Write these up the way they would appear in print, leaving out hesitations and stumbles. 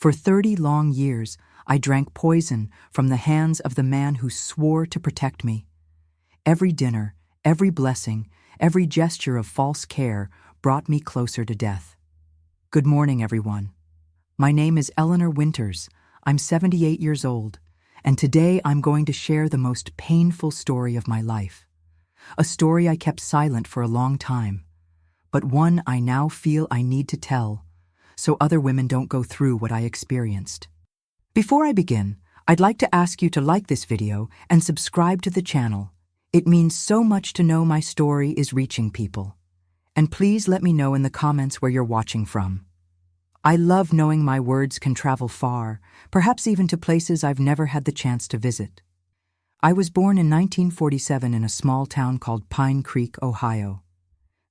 For 30 long years, I drank poison from the hands of the man who swore to protect me. Every dinner, every blessing, every gesture of false care brought me closer to death. Good morning, everyone. My name is Eleanor Winters. I'm 78 years old, and today I'm going to share the most painful story of my life. A story I kept silent for a long time, but one I now feel I need to tell, so other women don't go through what I experienced. Before I begin, I'd like to ask you to like this video and subscribe to the channel. It means so much to know my story is reaching people. And please let me know in the comments where you're watching from. I love knowing my words can travel far, perhaps even to places I've never had the chance to visit. I was born in 1947 in a small town called Pine Creek, Ohio.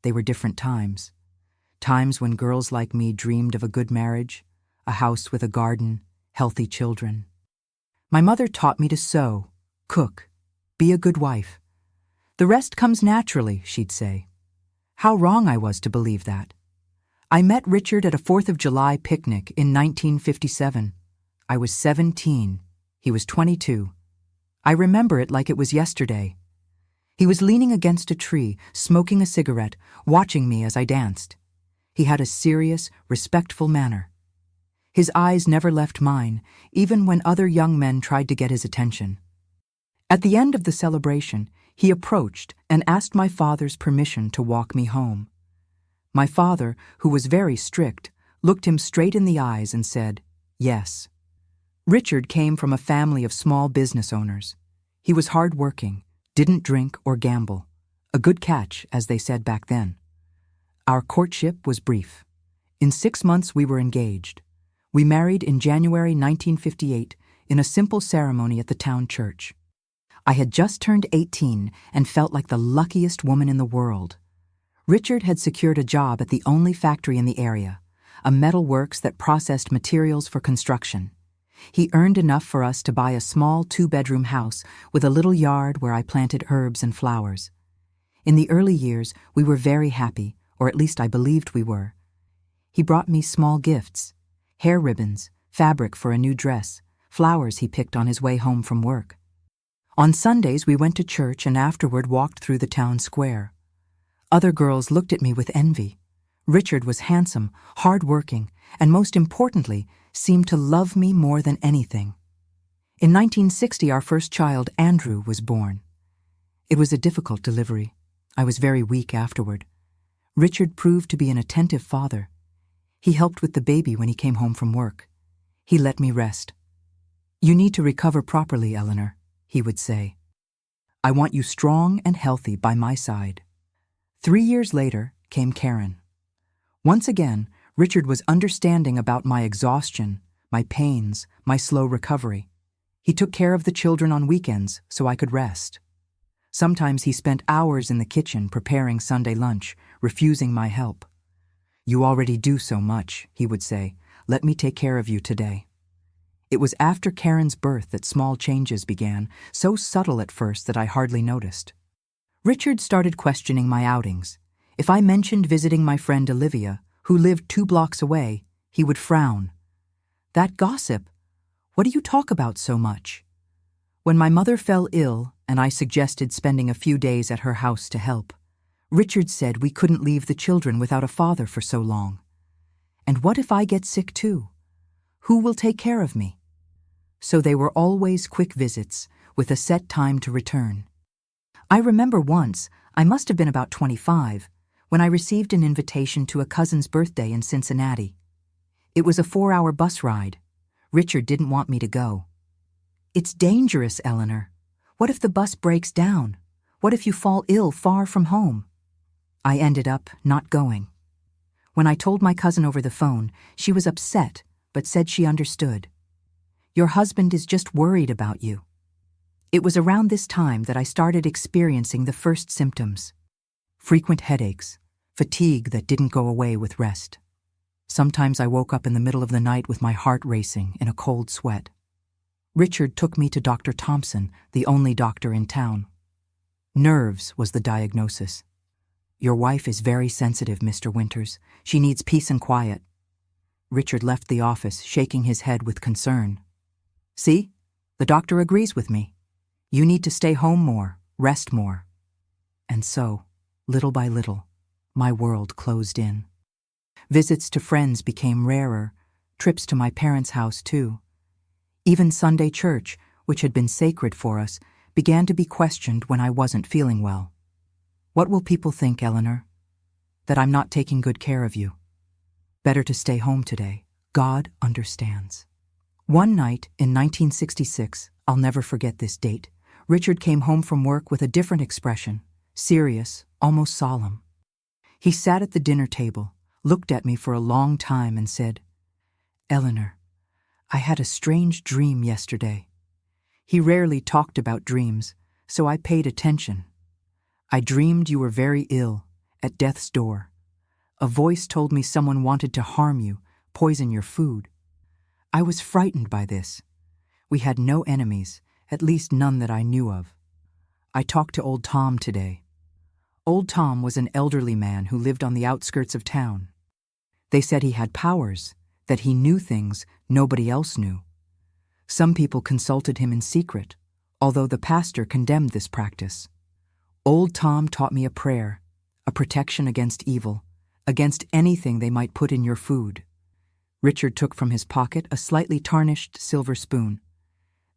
They were different times. Times when girls like me dreamed of a good marriage, a house with a garden, healthy children. My mother taught me to sew, cook, be a good wife. The rest comes naturally, she'd say. How wrong I was to believe that. I met Richard at a 4th of July picnic in 1957. I was 17. He was 22. I remember it like it was yesterday. He was leaning against a tree, smoking a cigarette, watching me as I danced. He had a serious, respectful manner. His eyes never left mine, even when other young men tried to get his attention. At the end of the celebration, he approached and asked my father's permission to walk me home. My father, who was very strict, looked him straight in the eyes and said, "Yes." Richard came from a family of small business owners. He was hard-working, didn't drink or gamble. A good catch, as they said back then. Our courtship was brief. In 6 months we were engaged. We married in January 1958 in a simple ceremony at the town church. I had just turned 18 and felt like the luckiest woman in the world. Richard had secured a job at the only factory in the area, a metal works that processed materials for construction. He earned enough for us to buy a small 2-bedroom house with a little yard where I planted herbs and flowers. In the early years, we were very happy, or at least I believed we were. He brought me small gifts, hair ribbons, fabric for a new dress, flowers he picked on his way home from work. On Sundays, we went to church and afterward walked through the town square. Other girls looked at me with envy. Richard was handsome, hard-working, and most importantly, seemed to love me more than anything. In 1960, our first child, Andrew, was born. It was a difficult delivery. I was very weak afterward. Richard proved to be an attentive father. He helped with the baby when he came home from work. He let me rest. "You need to recover properly, Eleanor," he would say. "I want you strong and healthy by my side." 3 years later came Karen. Once again, Richard was understanding about my exhaustion, my pains, my slow recovery. He took care of the children on weekends so I could rest. Sometimes he spent hours in the kitchen preparing Sunday lunch, refusing my help. "You already do so much," he would say. "Let me take care of you today." It was after Karen's birth that small changes began, so subtle at first that I hardly noticed. Richard started questioning my outings. If I mentioned visiting my friend Olivia, who lived 2 blocks away, he would frown. "That gossip? What do you talk about so much?" When my mother fell ill and I suggested spending a few days at her house to help, Richard said we couldn't leave the children without a father for so long. "And what if I get sick too? Who will take care of me?" So they were always quick visits, with a set time to return. I remember once, I must have been about 25, when I received an invitation to a cousin's birthday in Cincinnati. It was a 4-hour bus ride. Richard didn't want me to go. "It's dangerous, Eleanor. What if the bus breaks down? What if you fall ill far from home?" I ended up not going. When I told my cousin over the phone, she was upset, but said she understood. "Your husband is just worried about you." It was around this time that I started experiencing the first symptoms. Frequent headaches, fatigue that didn't go away with rest. Sometimes I woke up in the middle of the night with my heart racing in a cold sweat. Richard took me to Dr. Thompson, the only doctor in town. Nerves was the diagnosis. "Your wife is very sensitive, Mr. Winters. She needs peace and quiet." Richard left the office, shaking his head with concern. See? The doctor agrees with me. You need to stay home more, rest more. And so, little by little, my world closed in. Visits to friends became rarer, trips to my parents' house too. Even Sunday church, which had been sacred for us, began to be questioned when I wasn't feeling well. What will people think, Eleanor? That I'm not taking good care of you. Better to stay home today. God understands. One night in 1966, I'll never forget this date, Richard came home from work with a different expression, serious, almost solemn. He sat at the dinner table, looked at me for a long time and said, "Eleanor, I had a strange dream yesterday." He rarely talked about dreams, so I paid attention. "I dreamed you were very ill, at death's door. A voice told me someone wanted to harm you, poison your food. I was frightened by this. We had no enemies, at least none that I knew of. I talked to old Tom today." Old Tom was an elderly man who lived on the outskirts of town. They said he had powers, that he knew things nobody else knew. Some people consulted him in secret, although the pastor condemned this practice. Old Tom taught me a prayer, a protection against evil, against anything they might put in your food. Richard took from his pocket a slightly tarnished silver spoon.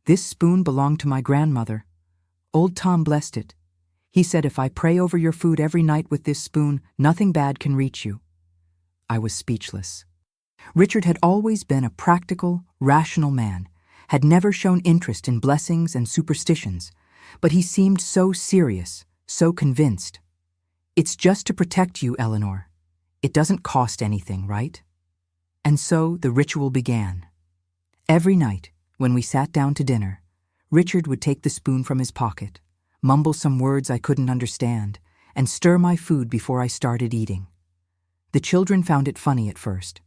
This spoon belonged to my grandmother. Old Tom blessed it. He said, "If I pray over your food every night with this spoon, nothing bad can reach you." I was speechless. Richard had always been a practical, rational man, had never shown interest in blessings and superstitions, but he seemed so serious, so convinced. "It's just to protect you, Eleanor. It doesn't cost anything, right?" And so the ritual began. Every night, when we sat down to dinner, Richard would take the spoon from his pocket, mumble some words I couldn't understand, and stir my food before I started eating. The children found it funny at first.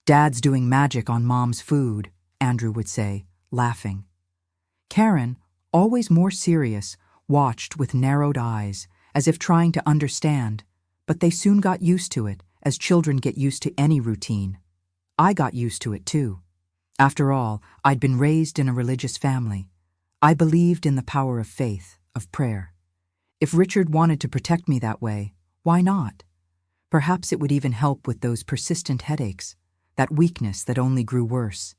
"Dad's doing magic on Mom's food," Andrew would say, laughing. Karen, always more serious, watched with narrowed eyes, as if trying to understand, but they soon got used to it, as children get used to any routine. I got used to it too. After all, I'd been raised in a religious family. I believed in the power of faith, of prayer. If Richard wanted to protect me that way, why not? Perhaps it would even help with those persistent headaches, that weakness that only grew worse.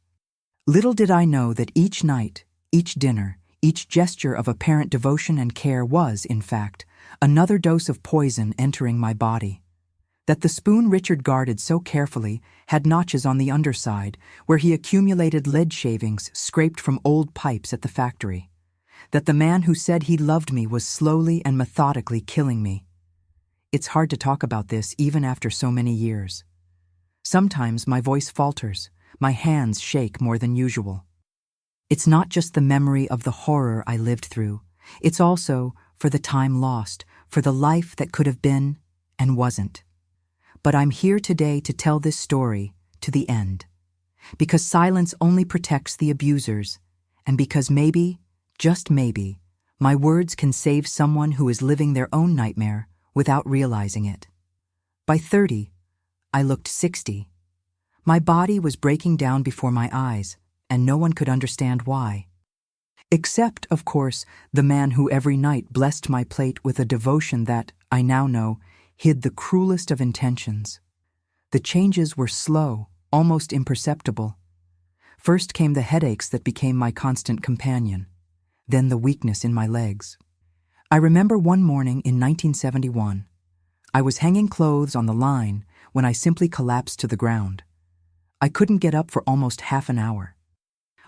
Little did I know that each night, each dinner, each gesture of apparent devotion and care was, in fact, another dose of poison entering my body. That the spoon Richard guarded so carefully had notches on the underside where he accumulated lead shavings scraped from old pipes at the factory. That the man who said he loved me was slowly and methodically killing me. It's hard to talk about this even after so many years. Sometimes my voice falters, my hands shake more than usual. It's not just the memory of the horror I lived through. It's also for the time lost, for the life that could have been and wasn't. But I'm here today to tell this story to the end. Because silence only protects the abusers, and because maybe, just maybe, my words can save someone who is living their own nightmare without realizing it. By 30, I looked 60. My body was breaking down before my eyes, and no one could understand why. Except, of course, the man who every night blessed my plate with a devotion that, I now know, hid the cruelest of intentions. The changes were slow, almost imperceptible. First came the headaches that became my constant companion, then the weakness in my legs. I remember one morning in 1971. I was hanging clothes on the line when I simply collapsed to the ground. I couldn't get up for almost half an hour.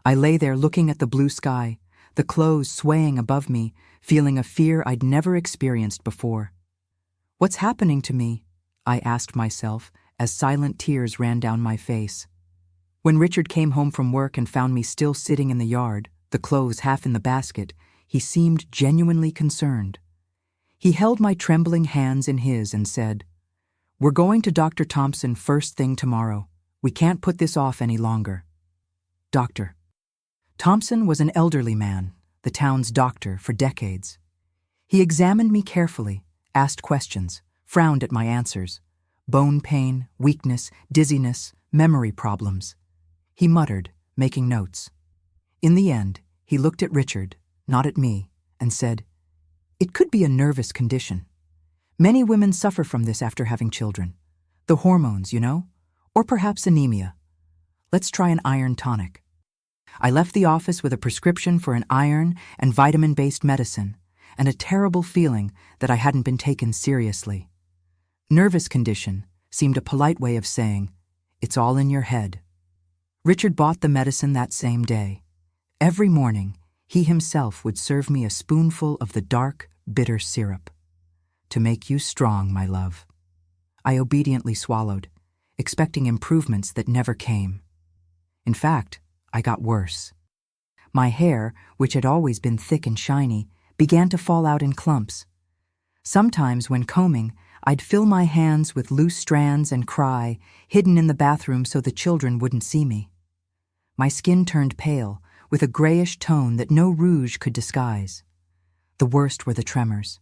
I lay there looking at the blue sky, the clothes swaying above me, feeling a fear I'd never experienced before. "What's happening to me?" I asked myself as silent tears ran down my face. When Richard came home from work and found me still sitting in the yard, the clothes half in the basket, he seemed genuinely concerned. He held my trembling hands in his and said, "We're going to Dr. Thompson first thing tomorrow. We can't put this off any longer." Doctor. Thompson was an elderly man, the town's doctor for decades. He examined me carefully, asked questions, frowned at my answers. Bone pain, weakness, dizziness, memory problems. He muttered, making notes. In the end, he looked at Richard, not at me, and said, "It could be a nervous condition. Many women suffer from this after having children. The hormones, you know? Or perhaps anemia. Let's try an iron tonic." I left the office with a prescription for an iron and vitamin-based medicine, and a terrible feeling that I hadn't been taken seriously. Nervous condition seemed a polite way of saying, "It's all in your head." Richard bought the medicine that same day. Every morning, he himself would serve me a spoonful of the dark, bitter syrup. "To make you strong, my love." I obediently swallowed, expecting improvements that never came. In fact, I got worse. My hair, which had always been thick and shiny, began to fall out in clumps. Sometimes, when combing, I'd fill my hands with loose strands and cry, hidden in the bathroom so the children wouldn't see me. My skin turned pale, with a grayish tone that no rouge could disguise. The worst were the tremors.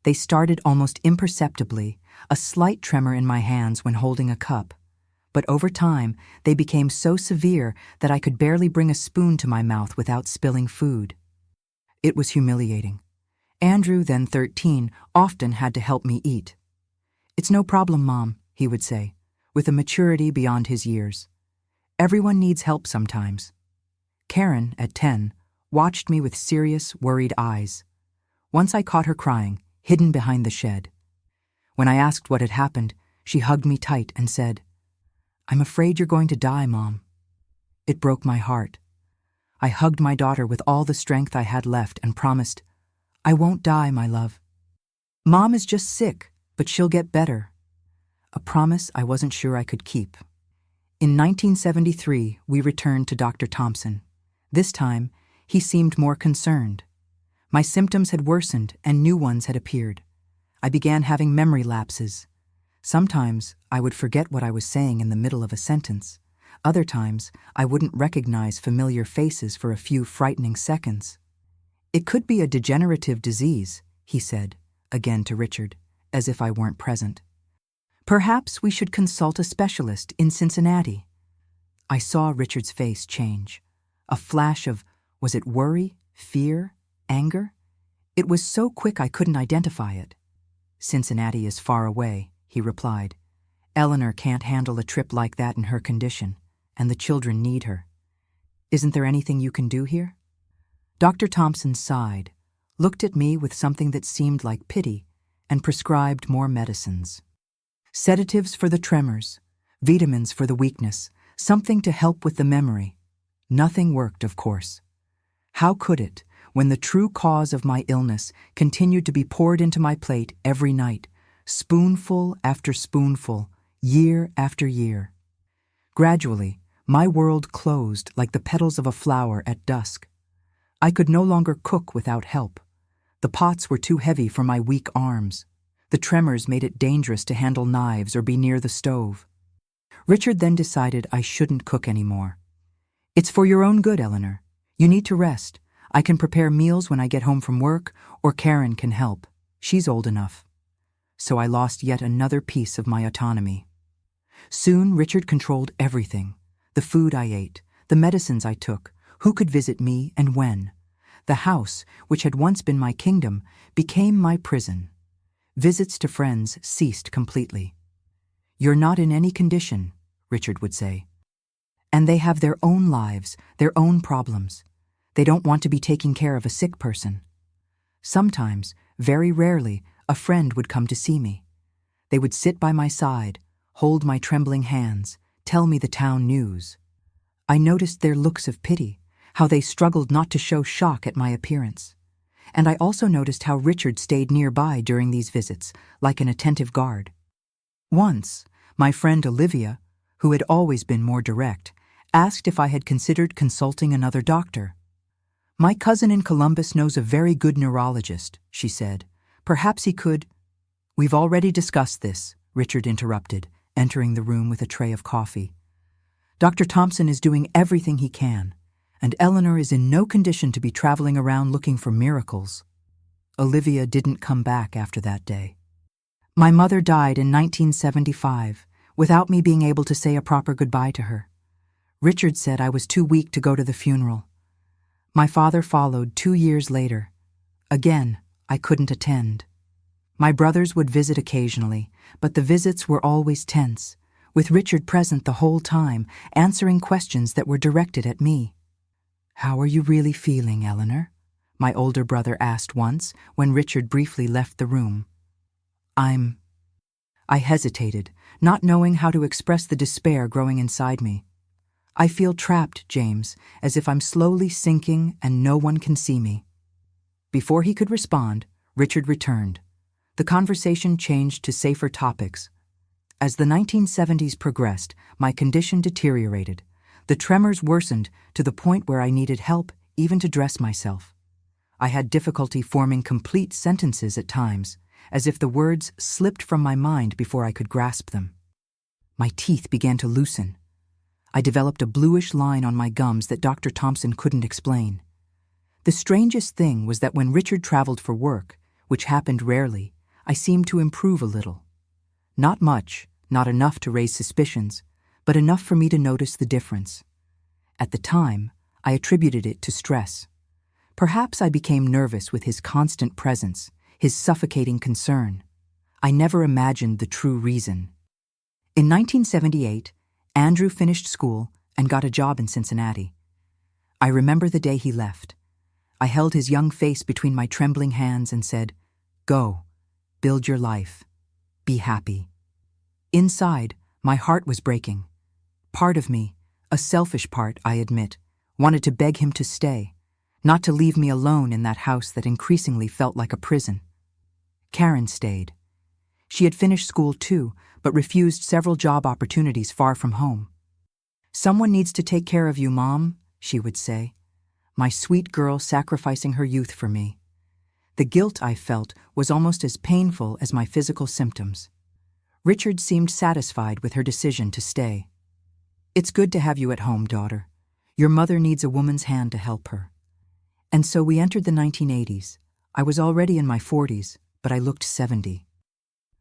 They started almost imperceptibly, a slight tremor in my hands when holding a cup. But over time, they became so severe that I could barely bring a spoon to my mouth without spilling food. It was humiliating. Andrew, then 13, often had to help me eat. "It's no problem, Mom," he would say, with a maturity beyond his years. "Everyone needs help sometimes." Karen, at 10, watched me with serious, worried eyes. Once I caught her crying, hidden behind the shed. When I asked what had happened, she hugged me tight and said, "I'm afraid you're going to die, Mom." It broke my heart. I hugged my daughter with all the strength I had left and promised, "I won't die, my love. Mom is just sick, but she'll get better." A promise I wasn't sure I could keep. In 1973, we returned to Dr. Thompson. This time, he seemed more concerned. My symptoms had worsened and new ones had appeared. I began having memory lapses. Sometimes I would forget what I was saying in the middle of a sentence. Other times I wouldn't recognize familiar faces for a few frightening seconds. "It could be a degenerative disease," he said, again to Richard, as if I weren't present. "Perhaps we should consult a specialist in Cincinnati." I saw Richard's face change. A flash of, was it worry, fear, anger? It was so quick I couldn't identify it. "Cincinnati is far away," he replied. "Eleanor can't handle a trip like that in her condition, and the children need her. Isn't there anything you can do here?" Dr. Thompson sighed, looked at me with something that seemed like pity, and prescribed more medicines. Sedatives for the tremors, vitamins for the weakness, something to help with the memory. Nothing worked, of course. How could it, when the true cause of my illness continued to be poured into my plate every night, spoonful after spoonful, year after year? Gradually, my world closed like the petals of a flower at dusk. I could no longer cook without help. The pots were too heavy for my weak arms. The tremors made it dangerous to handle knives or be near the stove. Richard then decided I shouldn't cook anymore. "It's for your own good, Eleanor. You need to rest. I can prepare meals when I get home from work, or Karen can help. She's old enough." So I lost yet another piece of my autonomy. Soon Richard controlled everything. The food I ate, the medicines I took, who could visit me and when. The house, which had once been my kingdom, became my prison. Visits to friends ceased completely. "You're not in any condition," Richard would say. "And they have their own lives, their own problems. They don't want to be taking care of a sick person." Sometimes, very rarely, a friend would come to see me. They would sit by my side, hold my trembling hands, tell me the town news. I noticed their looks of pity, how they struggled not to show shock at my appearance. And I also noticed how Richard stayed nearby during these visits, like an attentive guard. Once, my friend Olivia, who had always been more direct, asked if I had considered consulting another doctor. "My cousin in Columbus knows a very good neurologist," she said. "Perhaps he could—" "We've already discussed this," Richard interrupted, entering the room with a tray of coffee. "Dr. Thompson is doing everything he can, and Eleanor is in no condition to be traveling around looking for miracles." Olivia didn't come back after that day. My mother died in 1975, without me being able to say a proper goodbye to her. Richard said I was too weak to go to the funeral. My father followed 2 years later. Again, I couldn't attend. My brothers would visit occasionally, but the visits were always tense, with Richard present the whole time, answering questions that were directed at me. "How are you really feeling, Eleanor?" my older brother asked once when Richard briefly left the room. I hesitated, not knowing how to express the despair growing inside me. "I feel trapped, James, as if I'm slowly sinking and no one can see me." Before he could respond, Richard returned. The conversation changed to safer topics. As the 1970s progressed, my condition deteriorated. The tremors worsened to the point where I needed help even to dress myself. I had difficulty forming complete sentences at times, as if the words slipped from my mind before I could grasp them. My teeth began to loosen. I developed a bluish line on my gums that Dr. Thompson couldn't explain. The strangest thing was that when Richard traveled for work, which happened rarely, I seemed to improve a little. Not much, not enough to raise suspicions, but enough for me to notice the difference. At the time, I attributed it to stress. Perhaps I became nervous with his constant presence, his suffocating concern. I never imagined the true reason. In 1978, Andrew finished school and got a job in Cincinnati. I remember the day he left. I held his young face between my trembling hands and said, "Go, build your life, be happy." Inside, my heart was breaking. Part of me, a selfish part, I admit, wanted to beg him to stay, not to leave me alone in that house that increasingly felt like a prison. Karen stayed. She had finished school too, but refused several job opportunities far from home. "Someone needs to take care of you, Mom," she would say. My sweet girl sacrificing her youth for me. The guilt I felt was almost as painful as my physical symptoms. Richard seemed satisfied with her decision to stay. "It's good to have you at home, daughter. Your mother needs a woman's hand to help her." And so we entered the 1980s. I was already in my 40s, but I looked 70.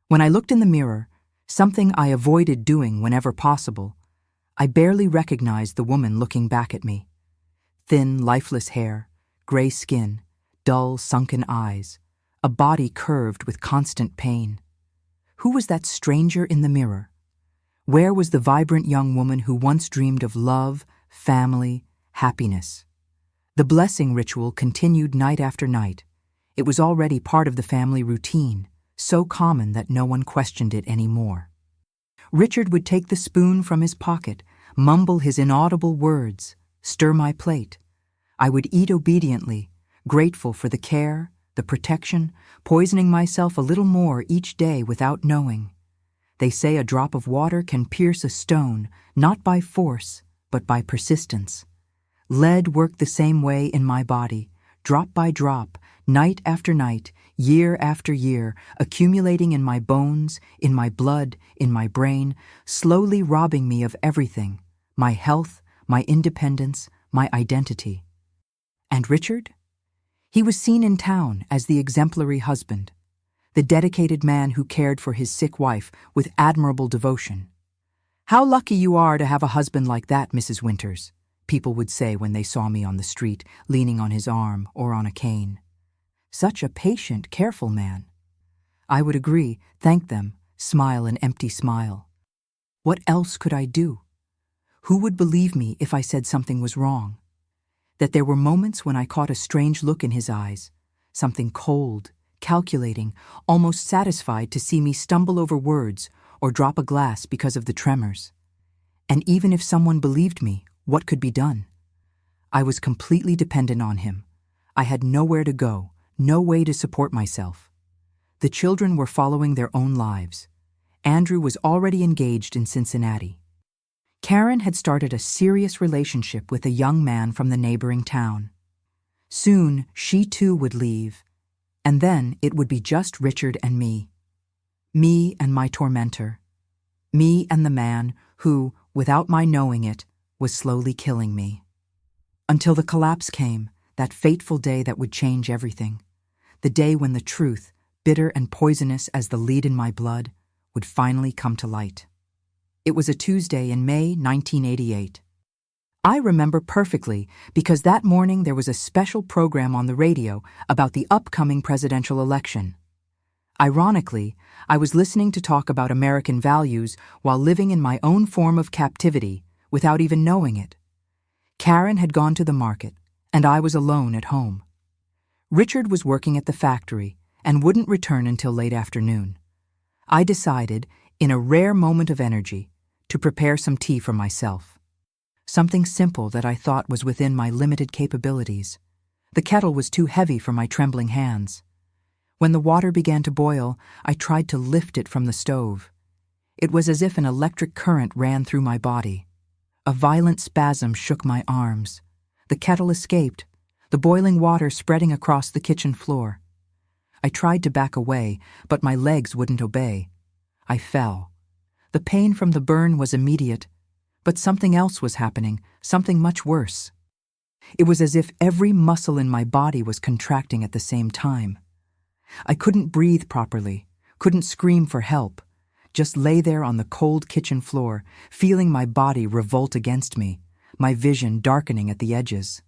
When I looked in the mirror, something I avoided doing whenever possible, I barely recognized the woman looking back at me. Thin, lifeless hair, gray skin, dull, sunken eyes, a body curved with constant pain. Who was that stranger in the mirror? Where was the vibrant young woman who once dreamed of love, family, happiness? The blessing ritual continued night after night. It was already part of the family routine, so common that no one questioned it anymore. Richard would take the spoon from his pocket, mumble his inaudible words, stir my plate. I would eat obediently, grateful for the care, the protection, poisoning myself a little more each day without knowing. They say a drop of water can pierce a stone, not by force, but by persistence. Lead worked the same way in my body, drop by drop, night after night, year after year, accumulating in my bones, in my blood, in my brain, slowly robbing me of everything, my health, my independence, my identity. And Richard? He was seen in town as the exemplary husband, the dedicated man who cared for his sick wife with admirable devotion. "How lucky you are to have a husband like that, Mrs. Winters," people would say when they saw me on the street, leaning on his arm or on a cane. "Such a patient, careful man." I would agree, thank them, smile an empty smile. What else could I do? Who would believe me if I said something was wrong? That there were moments when I caught a strange look in his eyes, something cold, calculating, almost satisfied to see me stumble over words or drop a glass because of the tremors. And even if someone believed me, what could be done? I was completely dependent on him. I had nowhere to go, no way to support myself. The children were following their own lives. Andrew was already engaged in Cincinnati. Karen had started a serious relationship with a young man from the neighboring town. Soon, she too would leave, and then it would be just Richard and me. Me and my tormentor. Me and the man who, without my knowing it, was slowly killing me. Until the collapse came, that fateful day that would change everything. The day when the truth, bitter and poisonous as the lead in my blood, would finally come to light. It was a Tuesday in May 1988. I remember perfectly because that morning there was a special program on the radio about the upcoming presidential election. Ironically, I was listening to talk about American values while living in my own form of captivity without even knowing it. Karen had gone to the market, and I was alone at home. Richard was working at the factory and wouldn't return until late afternoon. I decided, in a rare moment of energy, to prepare some tea for myself. Something simple that I thought was within my limited capabilities. The kettle was too heavy for my trembling hands. When the water began to boil, I tried to lift it from the stove. It was as if an electric current ran through my body. A violent spasm shook my arms. The kettle escaped, the boiling water spreading across the kitchen floor. I tried to back away, but my legs wouldn't obey. I fell. The pain from the burn was immediate, but something else was happening, something much worse. It was as if every muscle in my body was contracting at the same time. I couldn't breathe properly, couldn't scream for help, just lay there on the cold kitchen floor, feeling my body revolt against me, my vision darkening at the edges.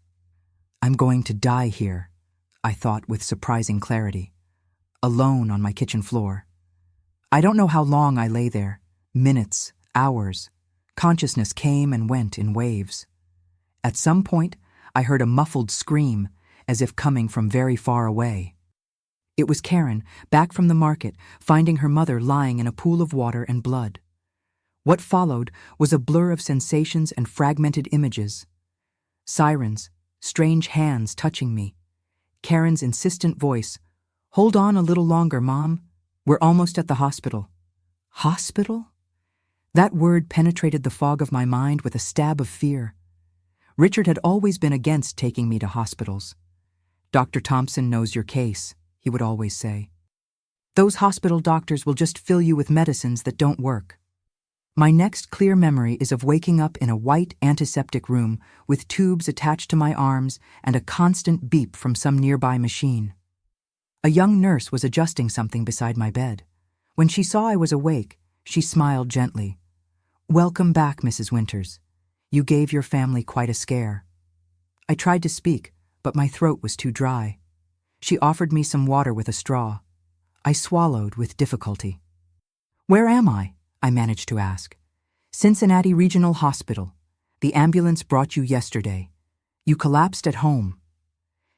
I'm going to die here, I thought with surprising clarity, alone on my kitchen floor. I don't know how long I lay there, minutes, hours. Consciousness came and went in waves. At some point, I heard a muffled scream, as if coming from very far away. It was Karen, back from the market, finding her mother lying in a pool of water and blood. What followed was a blur of sensations and fragmented images. Sirens, strange hands touching me. Karen's insistent voice, "Hold on a little longer, Mom. We're almost at the hospital." Hospital? That word penetrated the fog of my mind with a stab of fear. Richard had always been against taking me to hospitals. "Dr. Thompson knows your case," he would always say. "Those hospital doctors will just fill you with medicines that don't work." My next clear memory is of waking up in a white antiseptic room with tubes attached to my arms and a constant beep from some nearby machine. A young nurse was adjusting something beside my bed. When she saw I was awake, she smiled gently. "Welcome back, Mrs. Winters. You gave your family quite a scare." I tried to speak, but my throat was too dry. She offered me some water with a straw. I swallowed with difficulty. "Where am I?" I managed to ask. "Cincinnati Regional Hospital. The ambulance brought you yesterday. You collapsed at home."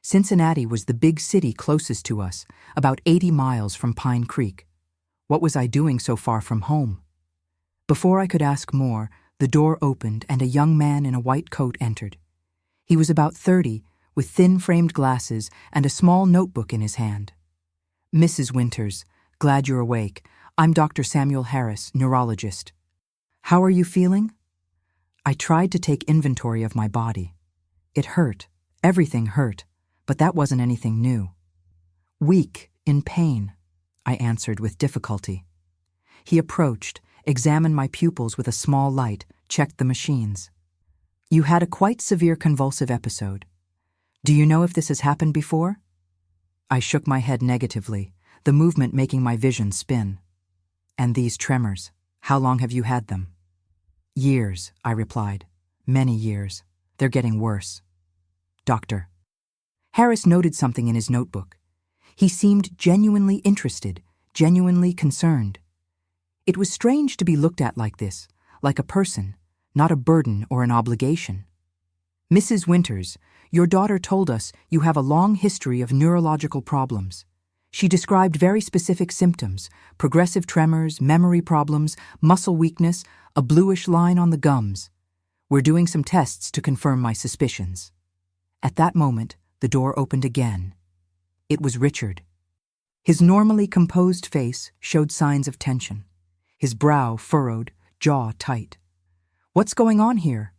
Cincinnati was the big city closest to us, about 80 miles from Pine Creek. What was I doing so far from home? Before I could ask more, the door opened and a young man in a white coat entered. He was about 30, with thin-framed glasses and a small notebook in his hand. "Mrs. Winters, glad you're awake. I'm Dr. Samuel Harris, neurologist. How are you feeling?" I tried to take inventory of my body. It hurt. Everything hurt, but that wasn't anything new. "Weak, in pain," I answered with difficulty. He approached, examined my pupils with a small light, checked the machines. "You had a quite severe convulsive episode. Do you know if this has happened before?" I shook my head negatively, the movement making my vision spin. "And these tremors, how long have you had them?" "Years," I replied. "Many years. They're getting worse." "Doctor." Harris noted something in his notebook. He seemed genuinely interested, genuinely concerned. It was strange to be looked at like this, like a person, not a burden or an obligation. "Mrs. Winters, your daughter told us you have a long history of neurological problems. She described very specific symptoms: progressive tremors, memory problems, muscle weakness, a bluish line on the gums. We're doing some tests to confirm my suspicions." At that moment, the door opened again. It was Richard. His normally composed face showed signs of tension. His brow furrowed, jaw tight. "What's going on here?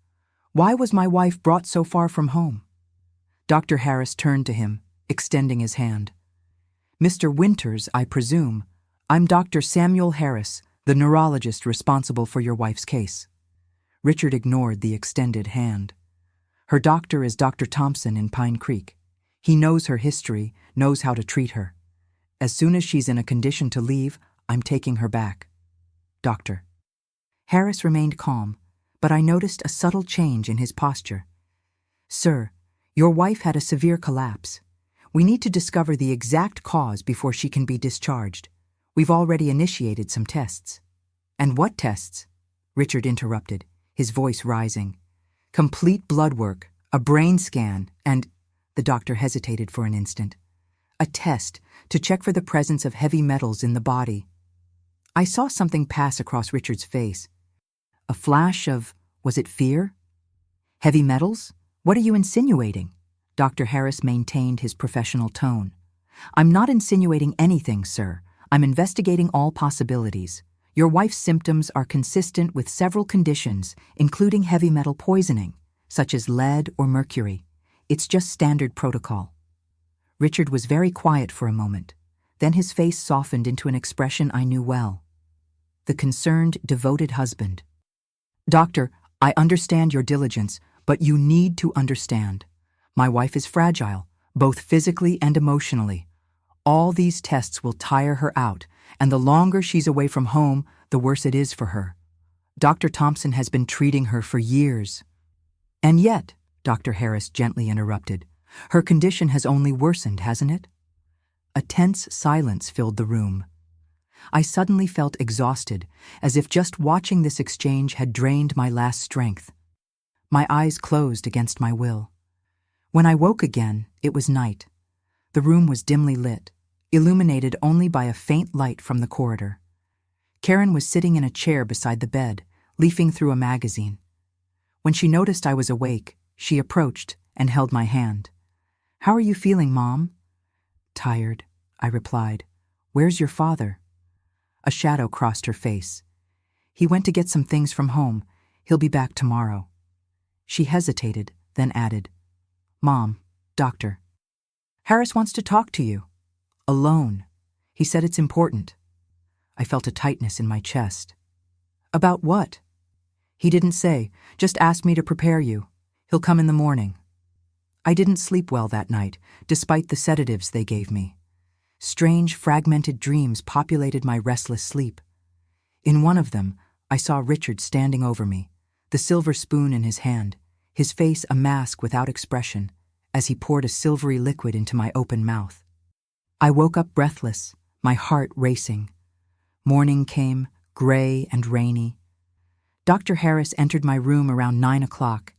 Why was my wife brought so far from home?" Dr. Harris turned to him, extending his hand. "Mr. Winters, I presume. I'm Dr. Samuel Harris, the neurologist responsible for your wife's case." Richard ignored the extended hand. "Her doctor is Dr. Thompson in Pine Creek. He knows her history, knows how to treat her. As soon as she's in a condition to leave, I'm taking her back. Doctor." Harris remained calm, but I noticed a subtle change in his posture. "Sir, your wife had a severe collapse. We need to discover the exact cause before she can be discharged. We've already initiated some tests." "And what tests?" Richard interrupted, his voice rising. "Complete blood work, a brain scan, and—" The doctor hesitated for an instant. "A test to check for the presence of heavy metals in the body." I saw something pass across Richard's face. A flash of, was it fear? "Heavy metals? What are you insinuating?" Dr. Harris maintained his professional tone. "I'm not insinuating anything, sir. I'm investigating all possibilities. Your wife's symptoms are consistent with several conditions, including heavy metal poisoning, such as lead or mercury. It's just standard protocol." Richard was very quiet for a moment. Then his face softened into an expression I knew well. The concerned, devoted husband. "Doctor, I understand your diligence, but you need to understand. My wife is fragile, both physically and emotionally. All these tests will tire her out, and the longer she's away from home, the worse it is for her. Dr. Thompson has been treating her for years." "And yet," Dr. Harris gently interrupted, "her condition has only worsened, hasn't it?" A tense silence filled the room. I suddenly felt exhausted, as if just watching this exchange had drained my last strength. My eyes closed against my will. When I woke again, it was night. The room was dimly lit, illuminated only by a faint light from the corridor. Karen was sitting in a chair beside the bed, leafing through a magazine. When she noticed I was awake, she approached and held my hand. "How are you feeling, Mom?" "Tired," I replied. "Where's your father?" A shadow crossed her face. "He went to get some things from home. He'll be back tomorrow." She hesitated, then added, "Mom, Doctor Harris wants to talk to you. Alone. He said it's important." I felt a tightness in my chest. "About what?" "He didn't say, just asked me to prepare you. He'll come in the morning." I didn't sleep well that night, despite the sedatives they gave me. Strange, fragmented dreams populated my restless sleep. In one of them, I saw Richard standing over me, the silver spoon in his hand, his face a mask without expression, as he poured a silvery liquid into my open mouth. I woke up breathless, my heart racing. Morning came, gray and rainy. Dr. Harris entered my room around 9 o'clock.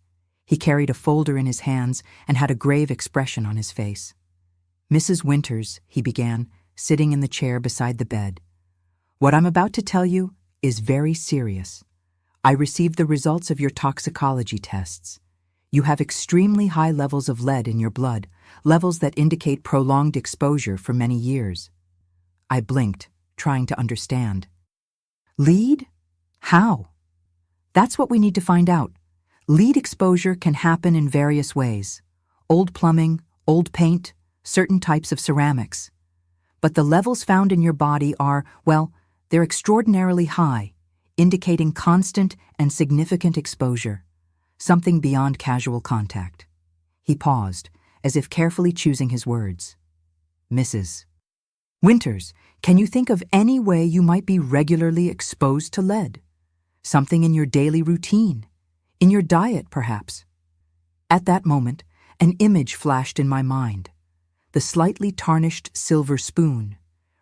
He carried a folder in his hands and had a grave expression on his face. "Mrs. Winters," he began, sitting in the chair beside the bed, "what I'm about to tell you is very serious. I received the results of your toxicology tests. You have extremely high levels of lead in your blood, levels that indicate prolonged exposure for many years." I blinked, trying to understand. "Lead? How?" "That's what we need to find out. Lead exposure can happen in various ways. Old plumbing, old paint, certain types of ceramics. But the levels found in your body are, well, they're extraordinarily high, indicating constant and significant exposure, something beyond casual contact." He paused, as if carefully choosing his words. "Mrs. Winters, can you think of any way you might be regularly exposed to lead? Something in your daily routine? In your diet, perhaps?" At that moment, an image flashed in my mind. The slightly tarnished silver spoon,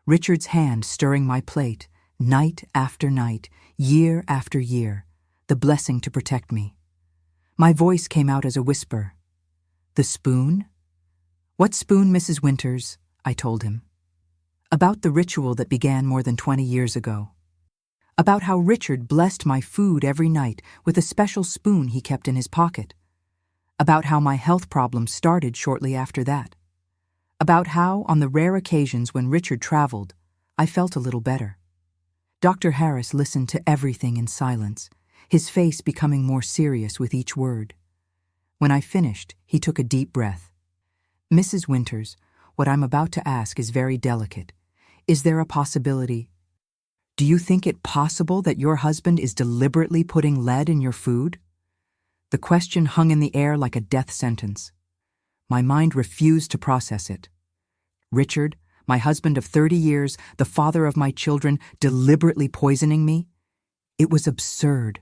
Richard's hand stirring my plate, night after night, year after year, the blessing to protect me. My voice came out as a whisper. "The spoon?" "What spoon, Mrs. Winters?" I told him. About the ritual that began more than 20 years ago. About how Richard blessed my food every night with a special spoon he kept in his pocket. About how my health problems started shortly after that. About how, on the rare occasions when Richard traveled, I felt a little better. Dr. Harris listened to everything in silence, his face becoming more serious with each word. When I finished, he took a deep breath. "Mrs. Winters, what I'm about to ask is very delicate. Is there a possibility? Do you think it possible that your husband is deliberately putting lead in your food?" The question hung in the air like a death sentence. My mind refused to process it. Richard, my husband of 30 years, the father of my children, deliberately poisoning me? It was absurd,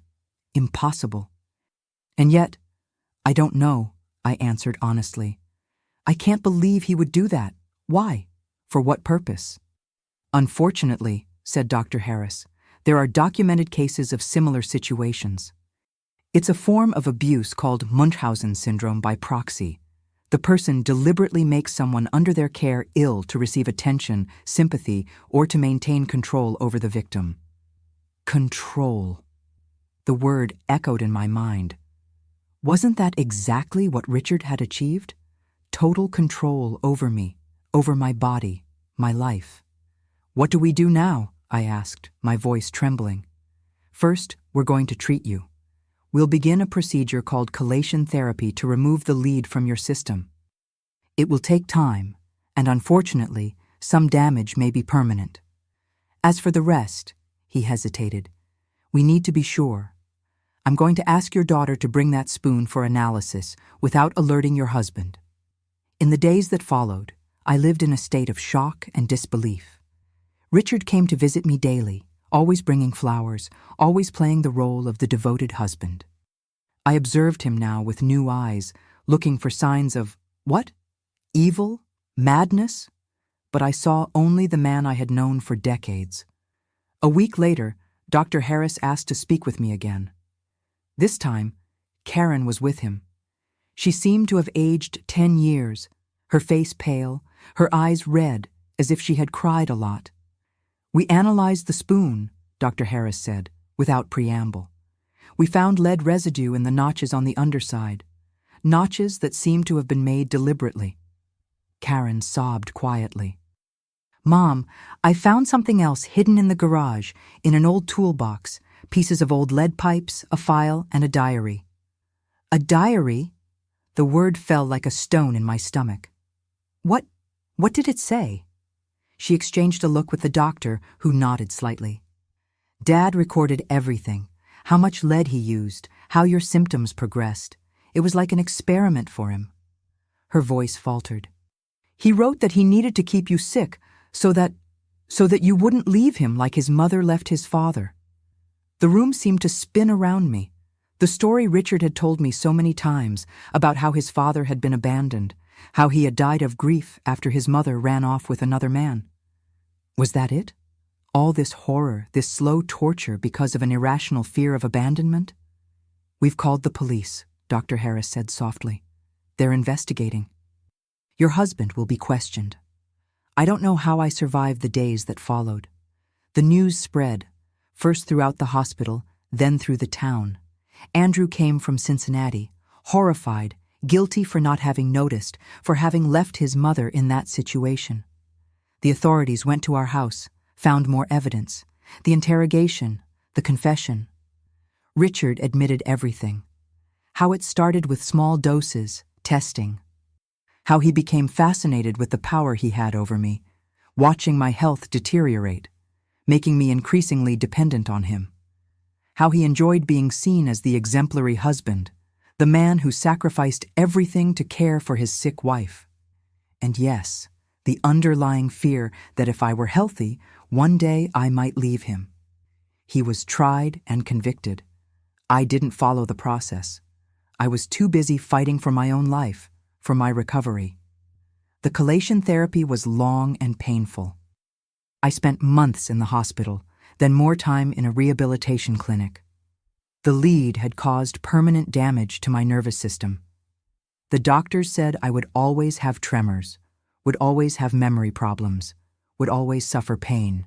impossible. And yet, I don't know, I answered honestly. I can't believe he would do that. Why? For what purpose? Unfortunately, said Dr. Harris, there are documented cases of similar situations. It's a form of abuse called Munchausen syndrome by proxy. The person deliberately makes someone under their care ill to receive attention, sympathy, or to maintain control over the victim. Control. The word echoed in my mind. Wasn't that exactly what Richard had achieved? Total control over me, over my body, my life. What do we do now? I asked, my voice trembling. First, we're going to treat you. We'll begin a procedure called chelation therapy to remove the lead from your system. It will take time, and unfortunately, some damage may be permanent. As for the rest, he hesitated, we need to be sure. I'm going to ask your daughter to bring that spoon for analysis without alerting your husband. In the days that followed, I lived in a state of shock and disbelief. Richard came to visit me daily, always bringing flowers, always playing the role of the devoted husband. I observed him now with new eyes, looking for signs of, what? Evil? Madness? But I saw only the man I had known for decades. A week later, Dr. Harris asked to speak with me again. This time, Karen was with him. She seemed to have aged 10 years, her face pale, her eyes red, as if she had cried a lot. We analyzed the spoon, Dr. Harris said, without preamble. We found lead residue in the notches on the underside, notches that seemed to have been made deliberately. Karen sobbed quietly. Mom, I found something else hidden in the garage, in an old toolbox, pieces of old lead pipes, a file, and a diary. A diary? The word fell like a stone in my stomach. What did it say? She exchanged a look with the doctor, who nodded slightly. Dad recorded everything, how much lead he used, how your symptoms progressed. It was like an experiment for him. Her voice faltered. He wrote that he needed to keep you sick so that you wouldn't leave him like his mother left his father. The room seemed to spin around me. The story Richard had told me so many times about how his father had been abandoned, how he had died of grief after his mother ran off with another man. Was that it? All this horror, this slow torture because of an irrational fear of abandonment? We've called the police, Dr. Harris said softly. They're investigating. Your husband will be questioned. I don't know how I survived the days that followed. The news spread, first throughout the hospital, then through the town. Andrew came from Cincinnati, horrified, guilty for not having noticed, for having left his mother in that situation. The authorities went to our house, found more evidence, the interrogation, the confession. Richard admitted everything. How it started with small doses, testing. How he became fascinated with the power he had over me, watching my health deteriorate, making me increasingly dependent on him. How he enjoyed being seen as the exemplary husband, the man who sacrificed everything to care for his sick wife. And yes, the underlying fear that if I were healthy, one day I might leave him. He was tried and convicted. I didn't follow the process. I was too busy fighting for my own life, for my recovery. The chelation therapy was long and painful. I spent months in the hospital, then more time in a rehabilitation clinic. The lead had caused permanent damage to my nervous system. The doctors said I would always have tremors, would always have memory problems, would always suffer pain.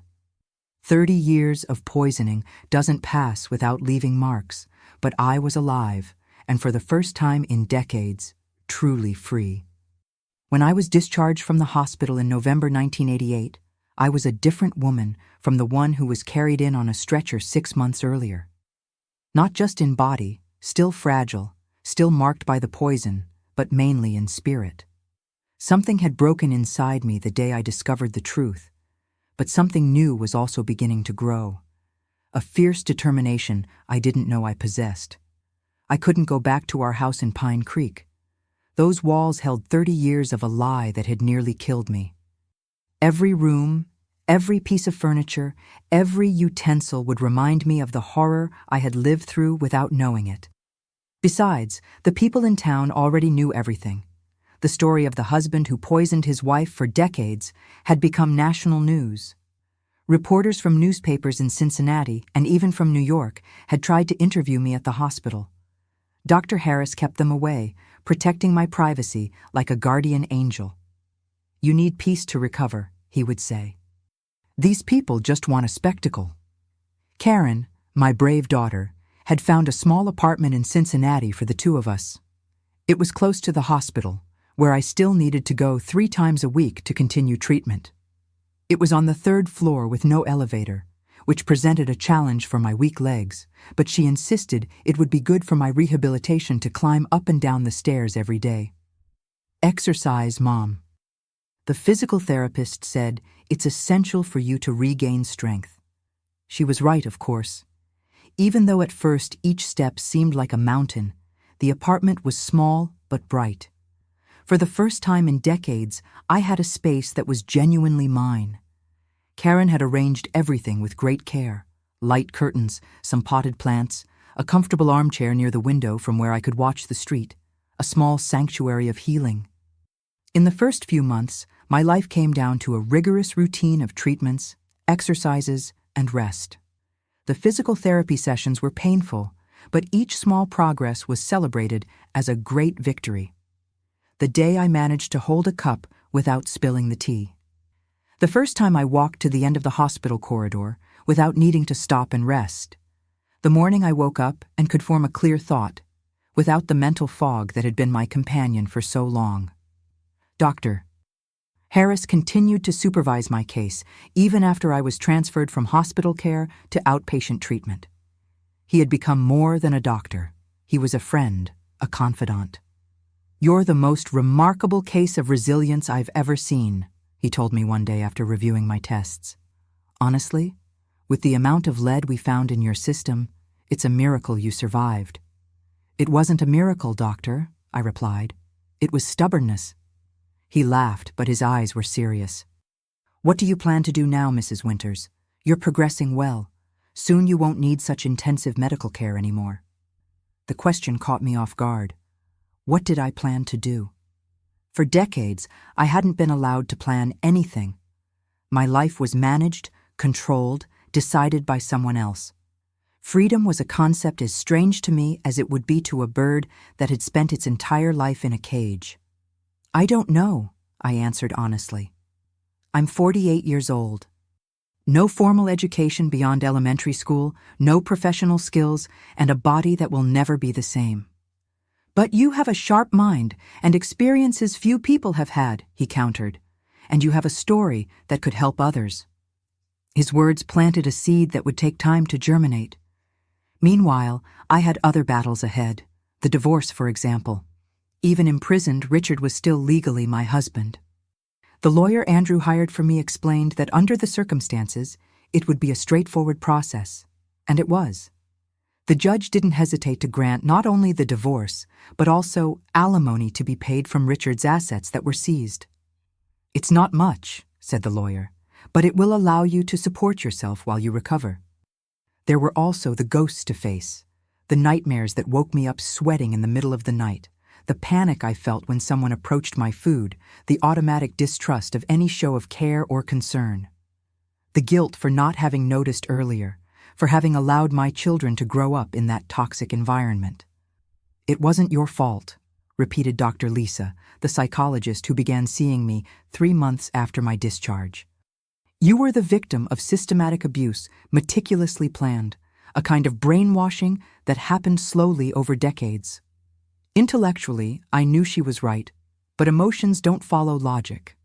30 years of poisoning doesn't pass without leaving marks, but I was alive, and for the first time in decades, truly free. When I was discharged from the hospital in November 1988, I was a different woman from the one who was carried in on a stretcher 6 months earlier. Not just in body, still fragile, still marked by the poison, but mainly in spirit. Something had broken inside me the day I discovered the truth, but something new was also beginning to grow. A fierce determination I didn't know I possessed. I couldn't go back to our house in Pine Creek. Those walls held 30 years of a lie that had nearly killed me. Every room, Every piece of furniture, every utensil would remind me of the horror I had lived through without knowing it. Besides, the people in town already knew everything. The story of the husband who poisoned his wife for decades had become national news. Reporters from newspapers in Cincinnati and even from New York had tried to interview me at the hospital. Dr. Harris kept them away, protecting my privacy like a guardian angel. "You need peace to recover," he would say. "These people just want a spectacle." Karen, my brave daughter, had found a small apartment in Cincinnati for the two of us. It was close to the hospital, where I still needed to go 3 times a week to continue treatment. It was on the 3rd floor with no elevator, which presented a challenge for my weak legs, but she insisted it would be good for my rehabilitation to climb up and down the stairs every day. "Exercise, Mom." The physical therapist said it's essential for you to regain strength. She was right, of course. Even though at first each step seemed like a mountain, the apartment was small but bright. For the first time in decades, I had a space that was genuinely mine. Karen had arranged everything with great care: light curtains, some potted plants, a comfortable armchair near the window from where I could watch the street, a small sanctuary of healing. In the first few months, my life came down to a rigorous routine of treatments, exercises, and rest. The physical therapy sessions were painful, but each small progress was celebrated as a great victory. The day I managed to hold a cup without spilling the tea. The first time I walked to the end of the hospital corridor without needing to stop and rest. The morning I woke up and could form a clear thought, without the mental fog that had been my companion for so long. Dr. Harris continued to supervise my case even after I was transferred from hospital care to outpatient treatment. He had become more than a doctor. He was a friend, a confidant. "You're the most remarkable case of resilience I've ever seen," he told me one day after reviewing my tests. "Honestly, with the amount of lead we found in your system, it's a miracle you survived." "It wasn't a miracle, doctor," I replied. "It was stubbornness." He laughed, but his eyes were serious. "What do you plan to do now, Mrs. Winters? You're progressing well. Soon you won't need such intensive medical care anymore." The question caught me off guard. What did I plan to do? For decades, I hadn't been allowed to plan anything. My life was managed, controlled, decided by someone else. Freedom was a concept as strange to me as it would be to a bird that had spent its entire life in a cage. "I don't know," I answered honestly. "I'm 48 years old. No formal education beyond elementary school, no professional skills, and a body that will never be the same." "But you have a sharp mind and experiences few people have had," he countered, "and you have a story that could help others." His words planted a seed that would take time to germinate. Meanwhile, I had other battles ahead, the divorce, for example. Even imprisoned, Richard was still legally my husband. The lawyer Andrew hired for me explained that under the circumstances, it would be a straightforward process, and it was. The judge didn't hesitate to grant not only the divorce, but also alimony to be paid from Richard's assets that were seized. "It's not much," said the lawyer, "but it will allow you to support yourself while you recover." There were also the ghosts to face, the nightmares that woke me up sweating in the middle of the night, the panic I felt when someone approached my food, the automatic distrust of any show of care or concern. The guilt for not having noticed earlier, for having allowed my children to grow up in that toxic environment. "It wasn't your fault," repeated Dr. Lisa, the psychologist who began seeing me 3 months after my discharge. "You were the victim of systematic abuse, meticulously planned, a kind of brainwashing that happened slowly over decades." Intellectually, I knew she was right, but emotions don't follow logic.